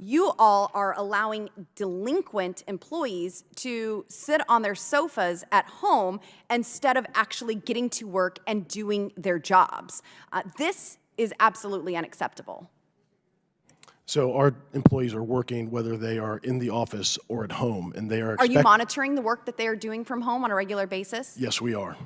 You all are allowing delinquent employees to sit on their sofas at home instead of actually getting to work and doing their jobs. This is absolutely unacceptable. So our employees are working whether they are in the office or at home, and they are. Are you monitoring the work that they are doing from home on a regular basis? Yes, we are.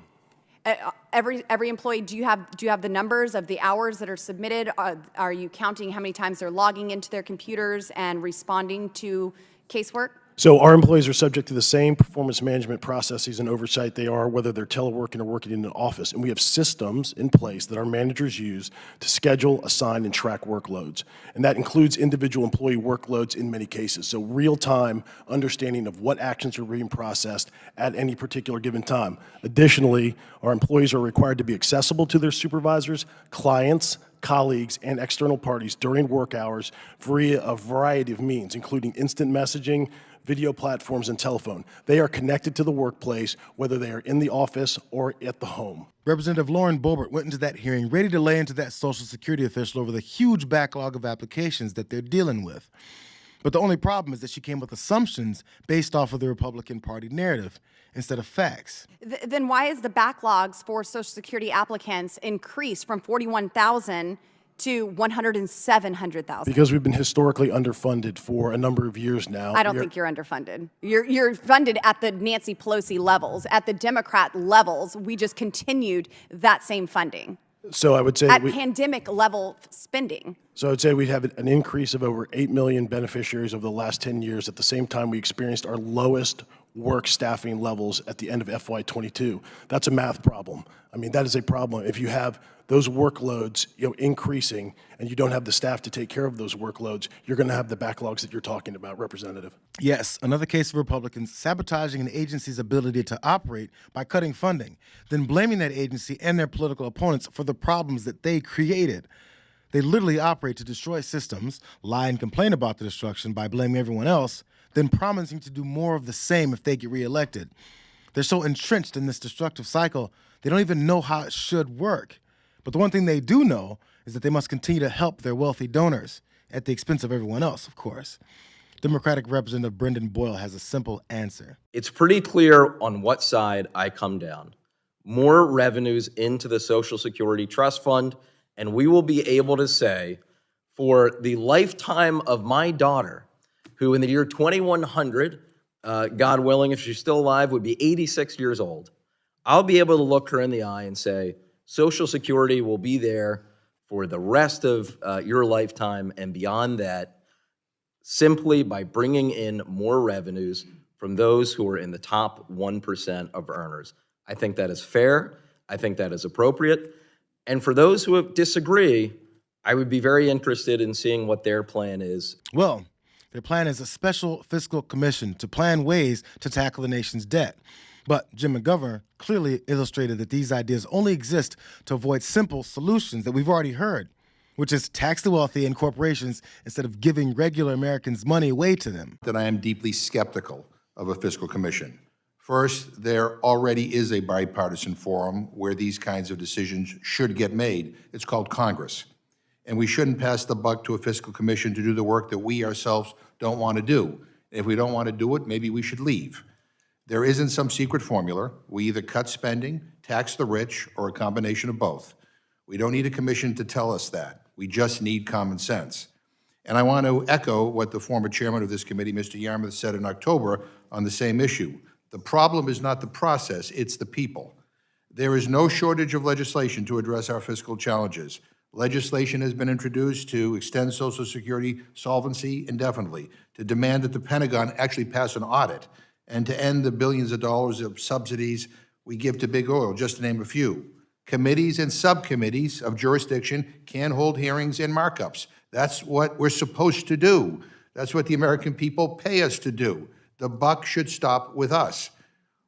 Every employee, do you have the numbers of the hours that are submitted? Are you counting how many times they're logging into their computers and responding to casework? So our employees are subject to the same performance management processes and oversight they are whether they're teleworking or working in an office. And we have systems in place that our managers use to schedule, assign, and track workloads. And that includes individual employee workloads in many cases. So real-time understanding of what actions are being processed at any particular given time. Additionally, our employees are required to be accessible to their supervisors, clients, colleagues, and external parties during work hours via a variety of means, including instant messaging, video platforms, and telephone. They are connected to the workplace, whether they are in the office or at the home. Representative Lauren Boebert went into that hearing ready to lay into that Social Security official over the huge backlog of applications that they're dealing with. But the only problem is that she came with assumptions based off of the Republican Party narrative instead of facts. Then why is the backlogs for Social Security applicants increased from 41,000 to 107,000? Because we've been historically underfunded for a number of years now. I don't think you're underfunded. You're funded at the Nancy Pelosi levels. At the Democrat levels, we just continued that same funding. So I would say at pandemic level spending. So I would say we have an increase of over 8 million beneficiaries over the last 10 years. At the same time, we experienced our lowest work staffing levels at the end of FY22. That's a math problem. I mean, that is a problem. If you have those workloads, increasing, and you don't have the staff to take care of those workloads, you're going to have the backlogs that you're talking about, Representative. Yes, another case of Republicans sabotaging an agency's ability to operate by cutting funding, then blaming that agency and their political opponents for the problems that they created. They literally operate to destroy systems, lie and complain about the destruction by blaming everyone else, then promising to do more of the same if they get reelected. They're so entrenched in this destructive cycle, they don't even know how it should work. But the one thing they do know is that they must continue to help their wealthy donors, at the expense of everyone else, of course. Democratic Representative Brendan Boyle has a simple answer. It's pretty clear on what side I come down. More revenues into the Social Security Trust Fund, and we will be able to say, for the lifetime of my daughter, who in the year 2100, God willing, if she's still alive, would be 86 years old, I'll be able to look her in the eye and say, Social Security will be there for the rest of your lifetime and beyond that, simply by bringing in more revenues from those who are in the top 1% of earners. I think that is fair. I think that is appropriate. And for those who disagree, I would be very interested in seeing what their plan is. Well, their plan is a special fiscal commission to plan ways to tackle the nation's debt. But Jim McGovern clearly illustrated that these ideas only exist to avoid simple solutions that we've already heard, which is tax the wealthy and corporations instead of giving regular Americans money away to them. That I am deeply skeptical of a fiscal commission. First, there already is a bipartisan forum where these kinds of decisions should get made. It's called Congress. And we shouldn't pass the buck to a fiscal commission to do the work that we ourselves don't want to do. If we don't want to do it, maybe we should leave. There isn't some secret formula. We either cut spending, tax the rich, or a combination of both. We don't need a commission to tell us that. We just need common sense. And I want to echo what the former chairman of this committee, Mr. Yarmuth, said in October on the same issue. The problem is not the process, it's the people. There is no shortage of legislation to address our fiscal challenges. Legislation has been introduced to extend Social Security solvency indefinitely, to demand that the Pentagon actually pass an audit, and to end the billions of dollars of subsidies we give to big oil, just to name a few. Committees and subcommittees of jurisdiction can hold hearings and markups. That's what we're supposed to do. That's what the American people pay us to do. The buck should stop with us.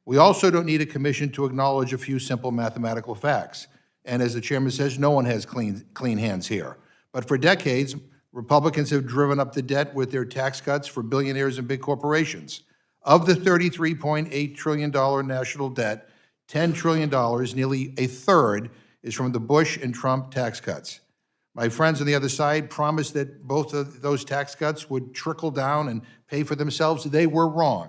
We also don't need a commission to acknowledge a few simple mathematical facts. And as the chairman says, no one has clean hands here. But for decades, Republicans have driven up the debt with their tax cuts for billionaires and big corporations. Of the $33.8 trillion national debt, $10 trillion, nearly a third, is from the Bush and Trump tax cuts. My friends on the other side promised that both of those tax cuts would trickle down and pay for themselves. They were wrong.